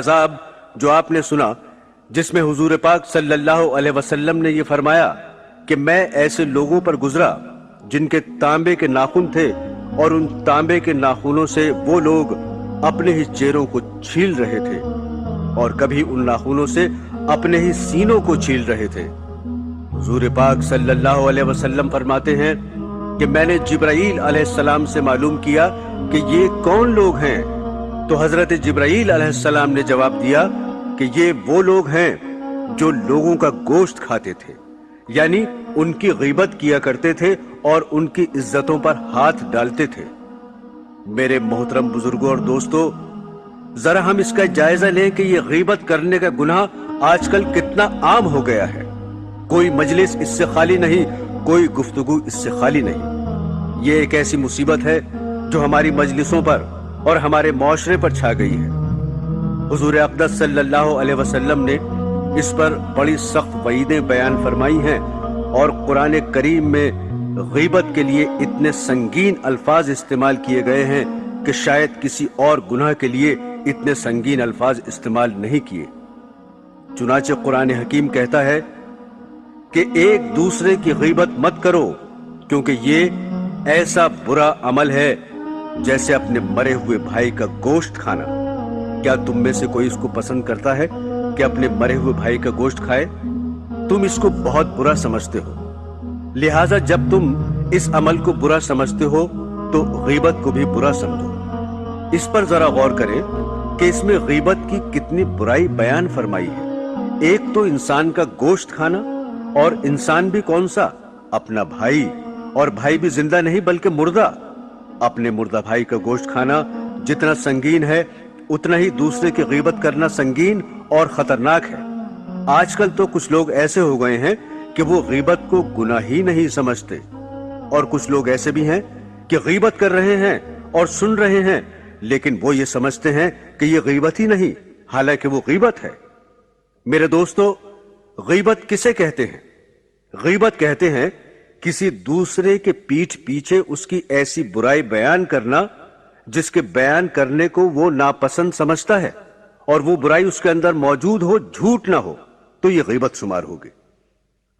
عذاب جو آپ نے سنا، جس میں حضور پاک صلی اللہ علیہ وسلم نے یہ فرمایا کہ میں ایسے لوگوں پر گزرا جن کے تانبے کے ناخن تھے، اور ان تانبے کے ناخنوں سے وہ لوگ اپنے ہی چہروں کو چھیل رہے تھے، اور کبھی ان ناخنوں سے اپنے ہی سینوں کو چھیل رہے تھے۔ حضور پاک صلی اللہ علیہ وسلم فرماتے ہیں کہ میں نے جبرائیل علیہ السلام سے معلوم کیا کہ یہ کون لوگ ہیں، تو حضرت جبرائیل علیہ السلام نے جواب دیا کہ یہ وہ لوگ ہیں جو لوگوں کا گوشت کھاتے تھے، یعنی ان کی غیبت کیا کرتے تھے اور ان کی عزتوں پر ہاتھ ڈالتے تھے۔ میرے محترم بزرگوں اور دوستو، ذرا ہم اس کا جائزہ لیں کہ یہ غیبت کرنے کا گناہ آج کل کتنا عام ہو گیا ہے۔ کوئی مجلس اس سے خالی نہیں، کوئی گفتگو اس سے خالی نہیں۔ یہ ایک ایسی مصیبت ہے جو ہماری مجلسوں پر اور ہمارے معاشرے پر چھا گئی ہے۔ حضور اقدس صلی اللہ علیہ وسلم نے اس پر بڑی سخت وعیدیں بیان فرمائی ہیں، اور قرآن کریم میں غیبت کے لیے اتنے سنگین الفاظ استعمال کیے گئے ہیں کہ شاید کسی اور گناہ کے لیے اتنے سنگین الفاظ استعمال نہیں کیے۔ چنانچہ قرآن حکیم کہتا ہے کہ ایک دوسرے کی غیبت مت کرو، کیونکہ یہ ایسا برا عمل ہے جیسے اپنے مرے ہوئے بھائی کا گوشت کھانا۔ کیا تم میں سے کوئی اس کو پسند کرتا ہے کہ اپنے مرے ہوئے بھائی کا گوشت کھائے؟ تم اس کو بہت برا سمجھتے ہو، لہٰذا جب تم اس عمل کو برا سمجھتے ہو تو غیبت کو بھی برا سمجھو۔ اس پر ذرا غور کریں کہ اس میں غیبت کی کتنی برائی بیان فرمائی ہے۔ ایک تو انسان کا گوشت کھانا، اور انسان بھی کون سا؟ اپنا بھائی، اور بھائی بھی زندہ نہیں بلکہ مردہ۔ اپنے مردہ بھائی کا گوشت کھانا جتنا سنگین ہے، اتنا ہی دوسرے کی غیبت کرنا سنگین اور خطرناک ہے۔ آج کل تو کچھ لوگ ایسے ہو گئے ہیں کہ وہ غیبت کو گناہ ہی نہیں سمجھتے، اور کچھ لوگ ایسے بھی ہیں کہ غیبت کر رہے ہیں اور سن رہے ہیں، لیکن وہ یہ سمجھتے ہیں کہ یہ غیبت ہی نہیں، حالانکہ وہ غیبت ہے۔ میرے دوستو، غیبت کسے کہتے ہیں؟ غیبت کہتے ہیں کسی دوسرے کے پیٹھ پیچھے اس کی ایسی برائی بیان کرنا جس کے بیان کرنے کو وہ ناپسند سمجھتا ہے، اور وہ برائی اس کے اندر موجود ہو، جھوٹ نہ ہو، تو یہ غیبت شمار ہوگی۔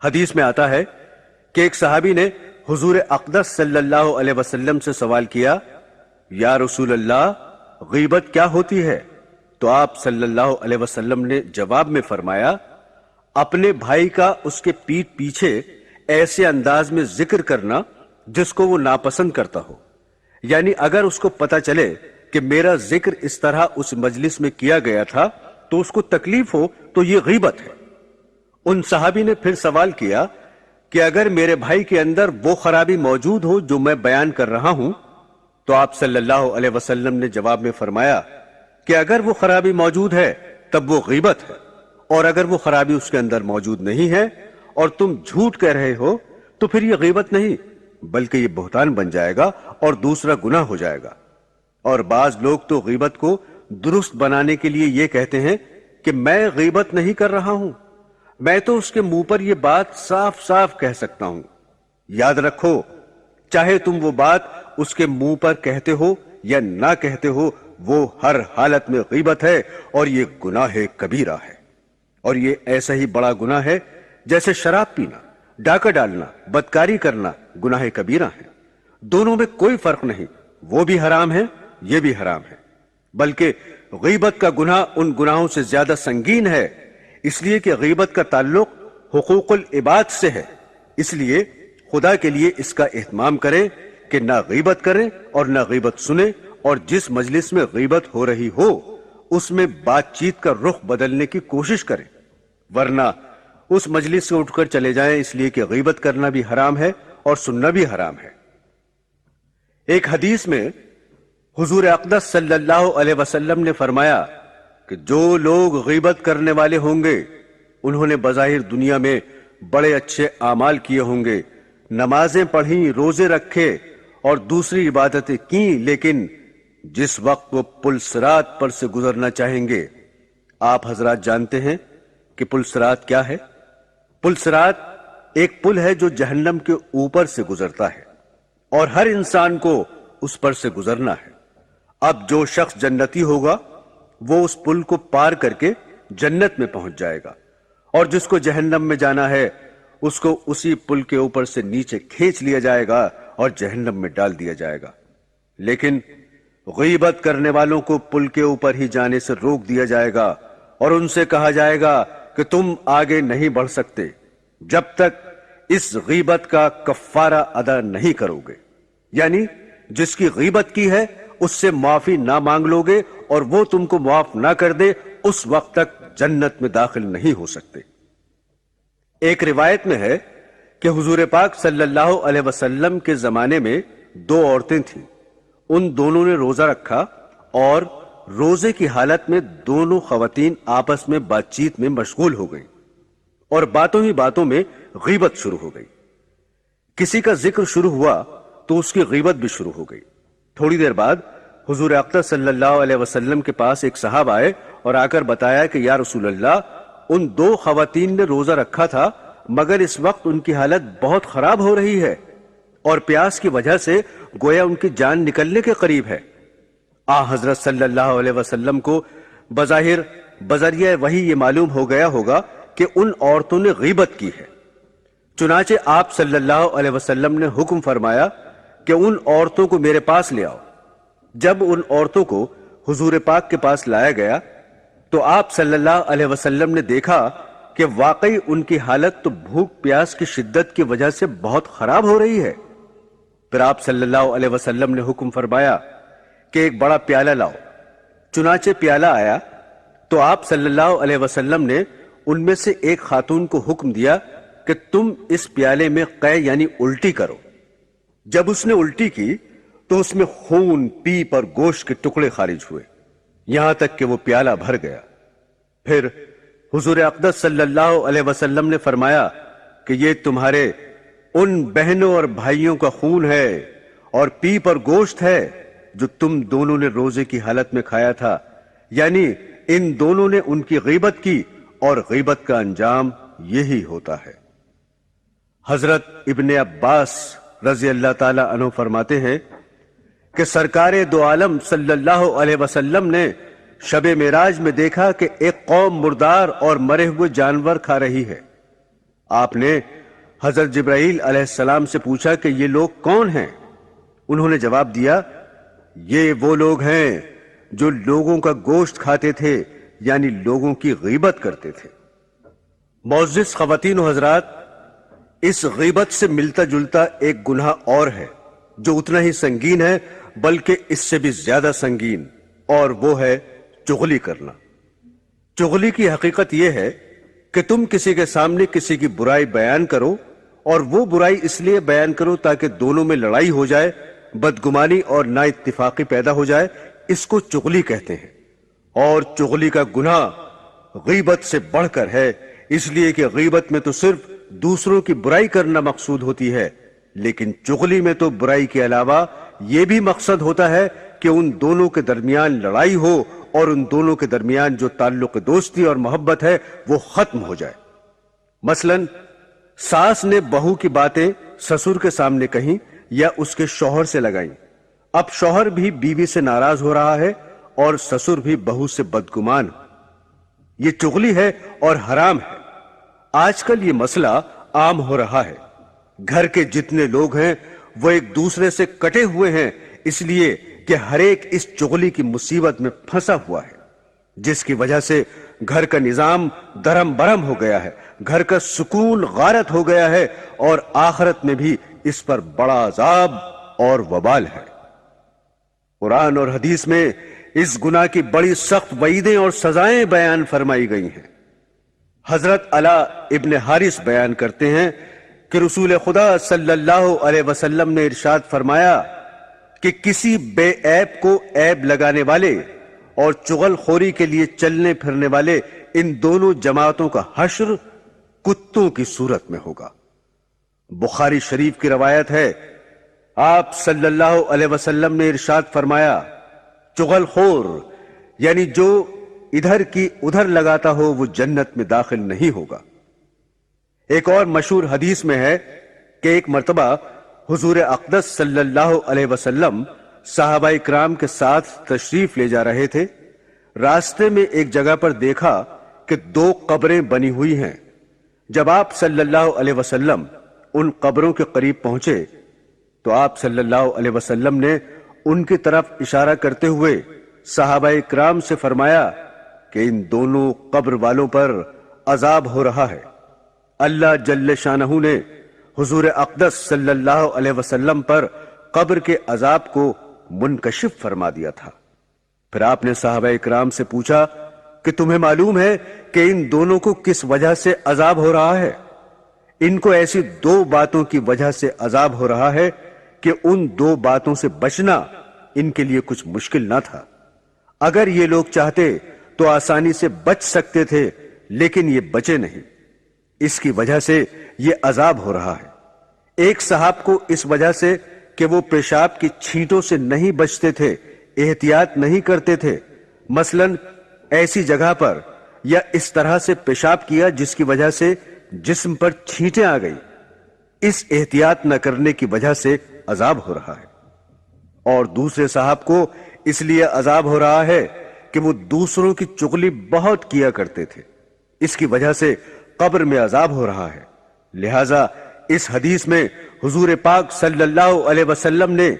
حدیث میں آتا ہے کہ ایک صحابی نے حضور اقدس صلی اللہ علیہ وسلم سے سوال کیا، یا رسول اللہ، غیبت کیا ہوتی ہے؟ تو آپ صلی اللہ علیہ وسلم نے جواب میں فرمایا، اپنے بھائی کا اس کے پیٹھ پیچھے ایسے انداز میں ذکر کرنا جس کو وہ ناپسند کرتا ہو، یعنی اگر اس کو پتہ چلے کہ میرا ذکر اس طرح اس مجلس میں کیا گیا تھا تو اس کو تکلیف ہو، تو یہ غیبت ہے۔ ان صحابی نے پھر سوال کیا کہ اگر میرے بھائی کے اندر وہ خرابی موجود ہو جو میں بیان کر رہا ہوں، تو آپ صلی اللہ علیہ وسلم نے جواب میں فرمایا کہ اگر وہ خرابی موجود ہے تب وہ غیبت ہے، اور اگر وہ خرابی اس کے اندر موجود نہیں ہے اور تم جھوٹ کہہ رہے ہو تو پھر یہ غیبت نہیں بلکہ یہ بہتان بن جائے گا اور دوسرا گناہ ہو جائے گا۔ اور بعض لوگ تو غیبت کو درست بنانے کے لیے یہ کہتے ہیں کہ میں غیبت نہیں کر رہا ہوں، میں تو اس کے منہ پر یہ بات صاف صاف کہہ سکتا ہوں۔ یاد رکھو، چاہے تم وہ بات اس کے منہ پر کہتے ہو یا نہ کہتے ہو، وہ ہر حالت میں غیبت ہے، اور یہ گناہ کبیرہ ہے۔ اور یہ ایسا ہی بڑا گناہ ہے جیسے شراب پینا، ڈاکہ ڈالنا، بدکاری کرنا گناہ کبیرہ ہے۔ دونوں میں کوئی فرق نہیں، وہ بھی حرام ہے، یہ بھی حرام ہے۔ بلکہ غیبت کا گناہ ان گناہوں سے زیادہ سنگین ہے، اس لیے کہ غیبت کا تعلق حقوق العباد سے ہے۔ اس لیے خدا کے لیے اس کا اہتمام کریں کہ نہ غیبت کریں اور نہ غیبت سنیں، اور جس مجلس میں غیبت ہو رہی ہو اس میں بات چیت کا رخ بدلنے کی کوشش کریں، ورنہ اس مجلس سے اٹھ کر چلے جائیں، اس لیے کہ غیبت کرنا بھی حرام ہے اور سننا بھی حرام ہے۔ ایک حدیث میں حضور اقدس صلی اللہ علیہ وسلم نے فرمایا کہ جو لوگ غیبت کرنے والے ہوں گے انہوں نے بظاہر دنیا میں بڑے اچھے اعمال کیے ہوں گے، نمازیں پڑھیں، روزے رکھے اور دوسری عبادتیں کی، لیکن جس وقت وہ پل صراط پر سے گزرنا چاہیں گے، آپ حضرات جانتے ہیں کہ پل صراط کیا ہے؟ پل صراط ایک پل ہے جو جہنم کے اوپر سے گزرتا ہے، اور ہر انسان کو اس پر سے گزرنا ہے۔ اب جو شخص جنتی ہوگا وہ اس پل کو پار کر کے جنت میں پہنچ جائے گا، اور جس کو جہنم میں جانا ہے اس کو اسی پل کے اوپر سے نیچے کھینچ لیا جائے گا اور جہنم میں ڈال دیا جائے گا۔ لیکن غیبت کرنے والوں کو پل کے اوپر ہی جانے سے روک دیا جائے گا اور ان سے کہا جائے گا کہ تم آگے نہیں بڑھ سکتے جب تک اس غیبت کا کفارہ ادا نہیں کرو گے، یعنی جس کی غیبت کی ہے اس سے معافی نہ مانگ لو گے اور وہ تم کو معاف نہ کر دے، اس وقت تک جنت میں داخل نہیں ہو سکتے۔ ایک روایت میں ہے کہ حضور پاک صلی اللہ علیہ وسلم کے زمانے میں دو عورتیں تھیں، ان دونوں نے روزہ رکھا اور روزے کی حالت میں دونوں خواتین آپس میں بات چیت میں مشغول ہو گئیں اور باتوں ہی باتوں میں غیبت شروع ہو گئی۔ کسی کا ذکر شروع ہوا تو اس کی غیبت بھی شروع ہو گئی۔ تھوڑی دیر بعد حضور اقدس صلی اللہ علیہ وسلم کے پاس ایک صاحب آئے اور آ کر بتایا کہ یا رسول اللہ، ان دو خواتین نے روزہ رکھا تھا مگر اس وقت ان کی حالت بہت خراب ہو رہی ہے اور پیاس کی وجہ سے گویا ان کی جان نکلنے کے قریب ہے۔ حضرت صلی اللہ علیہ وسلم کو بظاہر بذریعہ وحی یہ معلوم ہو گیا ہوگا کہ ان عورتوں نے غیبت کی ہے، چنانچہ آپ صلی اللہ علیہ وسلم نے حکم فرمایا کہ ان عورتوں کو میرے پاس لے آؤ۔ جب ان عورتوں کو حضور پاک کے پاس لایا گیا تو آپ صلی اللہ علیہ وسلم نے دیکھا کہ واقعی ان کی حالت تو بھوک پیاس کی شدت کی وجہ سے بہت خراب ہو رہی ہے۔ پھر آپ صلی اللہ علیہ وسلم نے حکم فرمایا کہ ایک بڑا پیالہ لاؤ۔ چنانچہ پیالہ آیا تو آپ صلی اللہ علیہ وسلم نے ان میں سے ایک خاتون کو حکم دیا کہ تم اس پیالے میں قے یعنی الٹی کرو۔ جب اس نے الٹی کی تو اس میں خون، پیپ اور گوشت کے ٹکڑے خارج ہوئے، یہاں تک کہ وہ پیالہ بھر گیا۔ پھر حضور اقدس صلی اللہ علیہ وسلم نے فرمایا کہ یہ تمہارے ان بہنوں اور بھائیوں کا خون ہے اور پیپ اور گوشت ہے جو تم دونوں نے روزے کی حالت میں کھایا تھا، یعنی ان دونوں نے ان کی غیبت کی اور غیبت کا انجام یہی ہوتا ہے۔ حضرت ابن عباس رضی اللہ تعالی عنہ فرماتے ہیں کہ سرکار دو عالم صلی اللہ علیہ وسلم نے شب معراج میں دیکھا کہ ایک قوم مردار اور مرے ہوئے جانور کھا رہی ہے۔ آپ نے حضرت جبرائیل علیہ السلام سے پوچھا کہ یہ لوگ کون ہیں؟ انہوں نے جواب دیا، یہ وہ لوگ ہیں جو لوگوں کا گوشت کھاتے تھے، یعنی لوگوں کی غیبت کرتے تھے۔ معزز خواتین و حضرات، اس غیبت سے ملتا جلتا ایک گناہ اور ہے جو اتنا ہی سنگین ہے بلکہ اس سے بھی زیادہ سنگین، اور وہ ہے چغلی کرنا۔ چغلی کی حقیقت یہ ہے کہ تم کسی کے سامنے کسی کی برائی بیان کرو، اور وہ برائی اس لیے بیان کرو تاکہ دونوں میں لڑائی ہو جائے، بدگمانی اور نا اتفاقی پیدا ہو جائے، اس کو چغلی کہتے ہیں۔ اور چغلی کا گناہ غیبت سے بڑھ کر ہے، اس لیے کہ غیبت میں تو صرف دوسروں کی برائی کرنا مقصود ہوتی ہے، لیکن چغلی میں تو برائی کے علاوہ یہ بھی مقصد ہوتا ہے کہ ان دونوں کے درمیان لڑائی ہو اور ان دونوں کے درمیان جو تعلق دوستی اور محبت ہے وہ ختم ہو جائے۔ مثلا ساس نے بہو کی باتیں سسر کے سامنے کہیں یا اس کے شوہر سے لگائیں، اب شوہر بھی بیوی سے ناراض ہو رہا ہے اور سسر بھی بہو سے بدگمان۔ یہ چغلی ہے اور حرام ہے۔ آج کل یہ مسئلہ عام ہو رہا ہے، گھر کے جتنے لوگ ہیں وہ ایک دوسرے سے کٹے ہوئے ہیں، اس لیے کہ ہر ایک اس چغلی کی مصیبت میں پھنسا ہوا ہے، جس کی وجہ سے گھر کا نظام درم برم ہو گیا ہے، گھر کا سکون غارت ہو گیا ہے، اور آخرت میں بھی اس پر بڑا عذاب اور وبال ہے۔ قرآن اور حدیث میں اس گناہ کی بڑی سخت وعیدیں اور سزائیں بیان فرمائی گئی ہیں۔ حضرت علا ابن حارث بیان کرتے ہیں کہ رسول خدا صلی اللہ علیہ وسلم نے ارشاد فرمایا کہ کسی بے عیب کو عیب لگانے والے اور چغل خوری کے لیے چلنے پھرنے والے ان دونوں جماعتوں کا حشر کتوں کی صورت میں ہوگا۔ بخاری شریف کی روایت ہے، آپ صلی اللہ علیہ وسلم نے ارشاد فرمایا، چغل خور یعنی جو ادھر کی ادھر لگاتا ہو وہ جنت میں داخل نہیں ہوگا۔ ایک اور مشہور حدیث میں ہے کہ ایک مرتبہ حضور اقدس صلی اللہ علیہ وسلم صحابہ کرام کے ساتھ تشریف لے جا رہے تھے، راستے میں ایک جگہ پر دیکھا کہ 2 قبریں بنی ہوئی ہیں۔ جب آپ صلی اللہ علیہ وسلم ان قبروں کے قریب پہنچے تو آپ صلی اللہ علیہ وسلم نے ان کی طرف اشارہ کرتے ہوئے صحابہ اکرام سے فرمایا کہ ان دونوں قبر والوں پر عذاب ہو رہا ہے۔ اللہ جل شانہ نے حضور اقدس صلی اللہ علیہ وسلم پر قبر کے عذاب کو منکشف فرما دیا تھا۔ پھر آپ نے صحابہ اکرام سے پوچھا کہ تمہیں معلوم ہے کہ ان دونوں کو کس وجہ سے عذاب ہو رہا ہے؟ ان کو ایسی 2 باتوں کی وجہ سے عذاب ہو رہا ہے کہ ان 2 باتوں سے بچنا ان کے لیے کچھ مشکل نہ تھا۔ اگر یہ لوگ چاہتے تو آسانی سے بچ سکتے تھے، لیکن یہ بچے نہیں۔ اس کی وجہ سے یہ عذاب ہو رہا ہے۔ ایک صاحب کو اس وجہ سے کہ وہ پیشاب کی چھینٹوں سے نہیں بچتے تھے، احتیاط نہیں کرتے تھے، مثلا ایسی جگہ پر یا اس طرح سے پیشاب کیا جس کی وجہ سے جسم پر چھینٹیں آ گئی، اس احتیاط نہ کرنے کی وجہ سے عذاب ہو رہا ہے۔ اور دوسرے صاحب کو اس لیے عذاب ہو رہا ہے کہ وہ دوسروں کی چغلی بہت کیا کرتے تھے، اس کی وجہ سے قبر میں عذاب ہو رہا ہے۔ لہذا اس حدیث میں حضور پاک صلی اللہ علیہ وسلم نے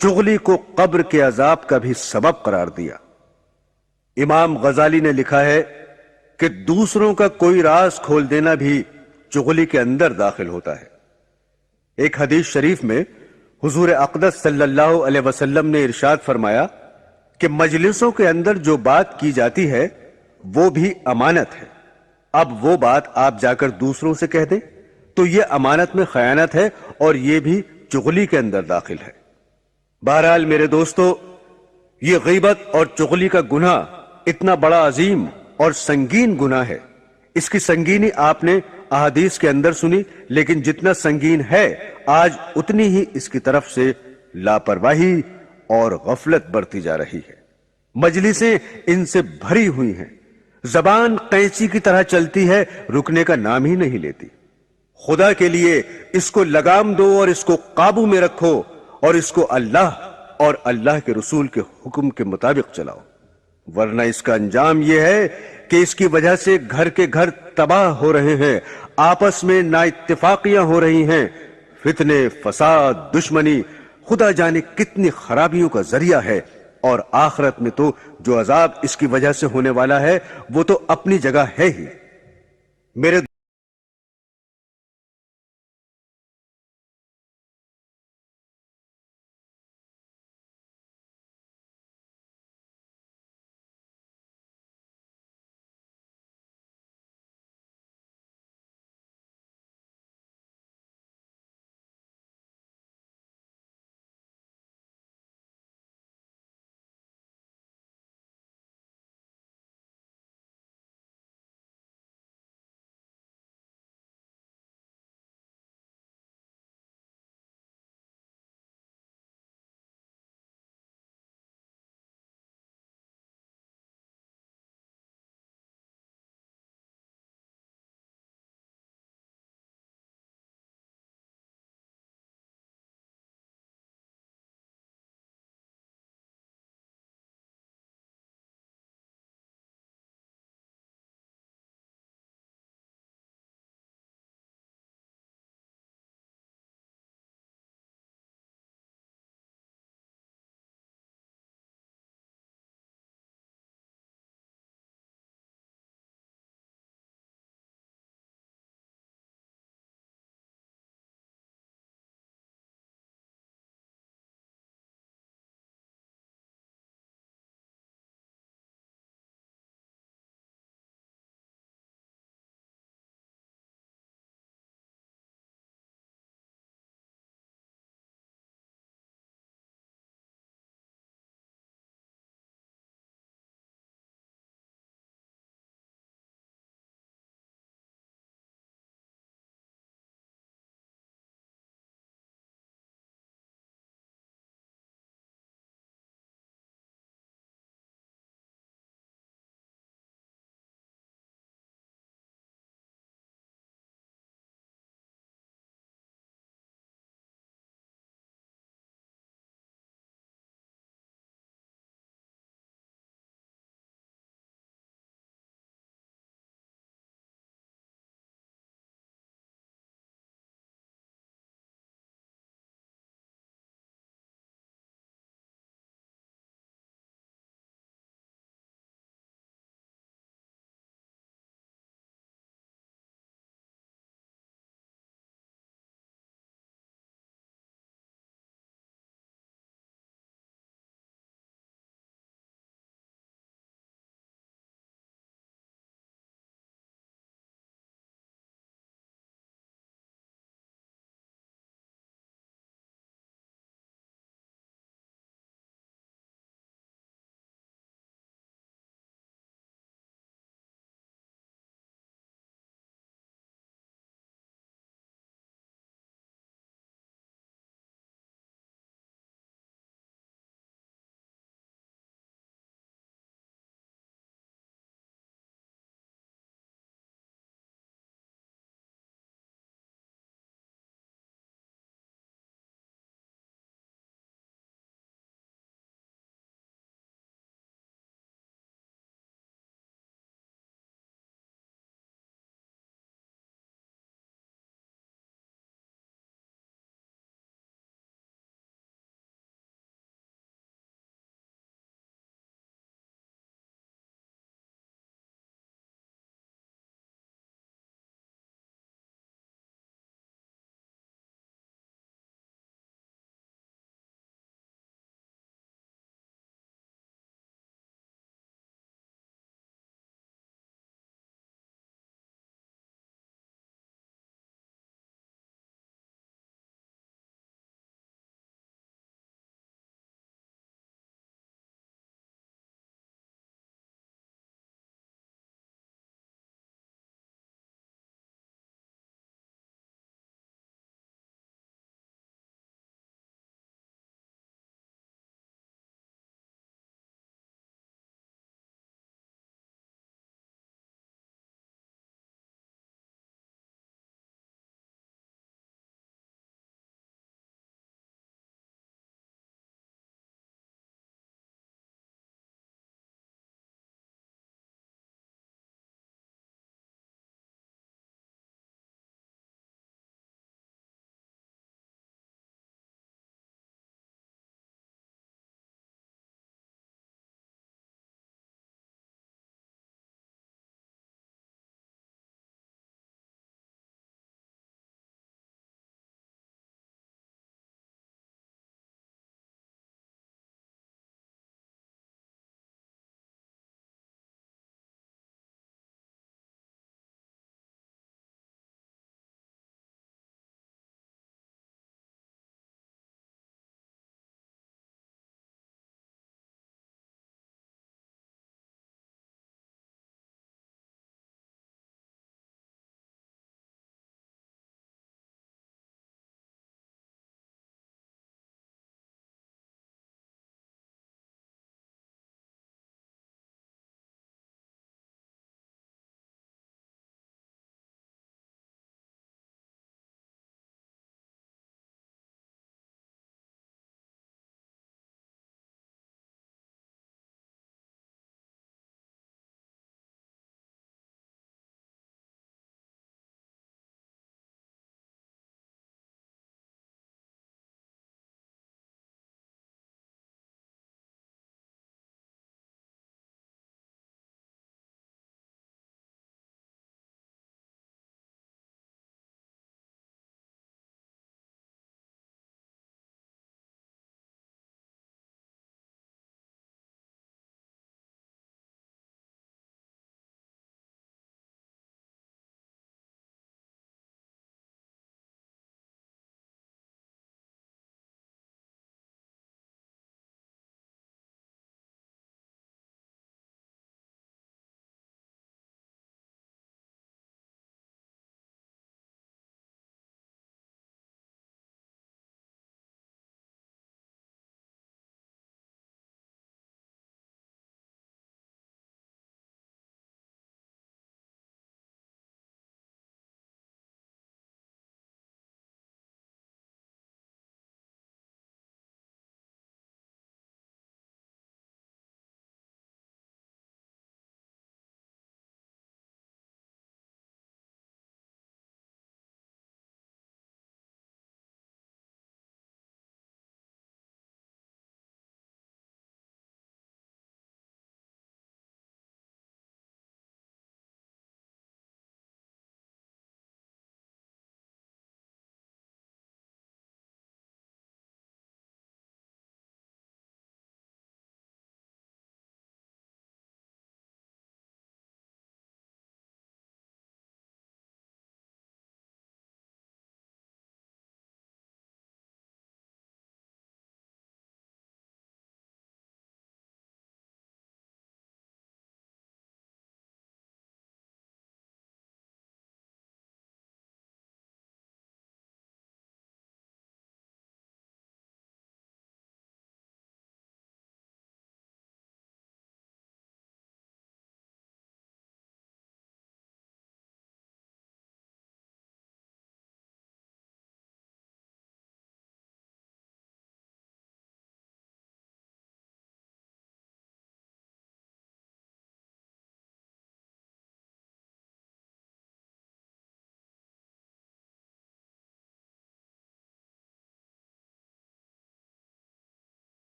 چغلی کو قبر کے عذاب کا بھی سبب قرار دیا۔ امام غزالی نے لکھا ہے کہ دوسروں کا کوئی راز کھول دینا بھی چغلی کے اندر داخل ہوتا ہے۔ ایک حدیث شریف میں حضور اقدس صلی اللہ علیہ وسلم نے ارشاد فرمایا کہ مجلسوں کے اندر جو بات کی جاتی ہے وہ بھی امانت ہے۔ اب وہ بات آپ جا کر دوسروں سے کہہ دیں تو یہ امانت میں خیانت ہے اور یہ بھی چغلی کے اندر داخل ہے۔ بہرحال میرے دوستو، یہ غیبت اور چغلی کا گناہ اتنا بڑا عظیم اور سنگین گناہ ہے۔ اس کی سنگینی آپ نے احادیث کے اندر سنی، لیکن جتنا سنگین ہے آج اتنی ہی اس کی طرف سے لاپرواہی اور غفلت برتی جا رہی ہے۔ مجلسیں ان سے بھری ہوئی ہیں، زبان قینچی کی طرح چلتی ہے، رکنے کا نام ہی نہیں لیتی۔ خدا کے لیے اس کو لگام دو اور اس کو قابو میں رکھو اور اس کو اللہ اور اللہ کے رسول کے حکم کے مطابق چلاؤ، ورنہ اس کا انجام یہ ہے کہ اس کی وجہ سے گھر کے گھر تباہ ہو رہے ہیں، آپس میں نا اتفاقیاں ہو رہی ہیں، فتنے، فساد، دشمنی، خدا جانے کتنی خرابیوں کا ذریعہ ہے، اور آخرت میں تو جو عذاب اس کی وجہ سے ہونے والا ہے وہ تو اپنی جگہ ہے ہی۔ میرے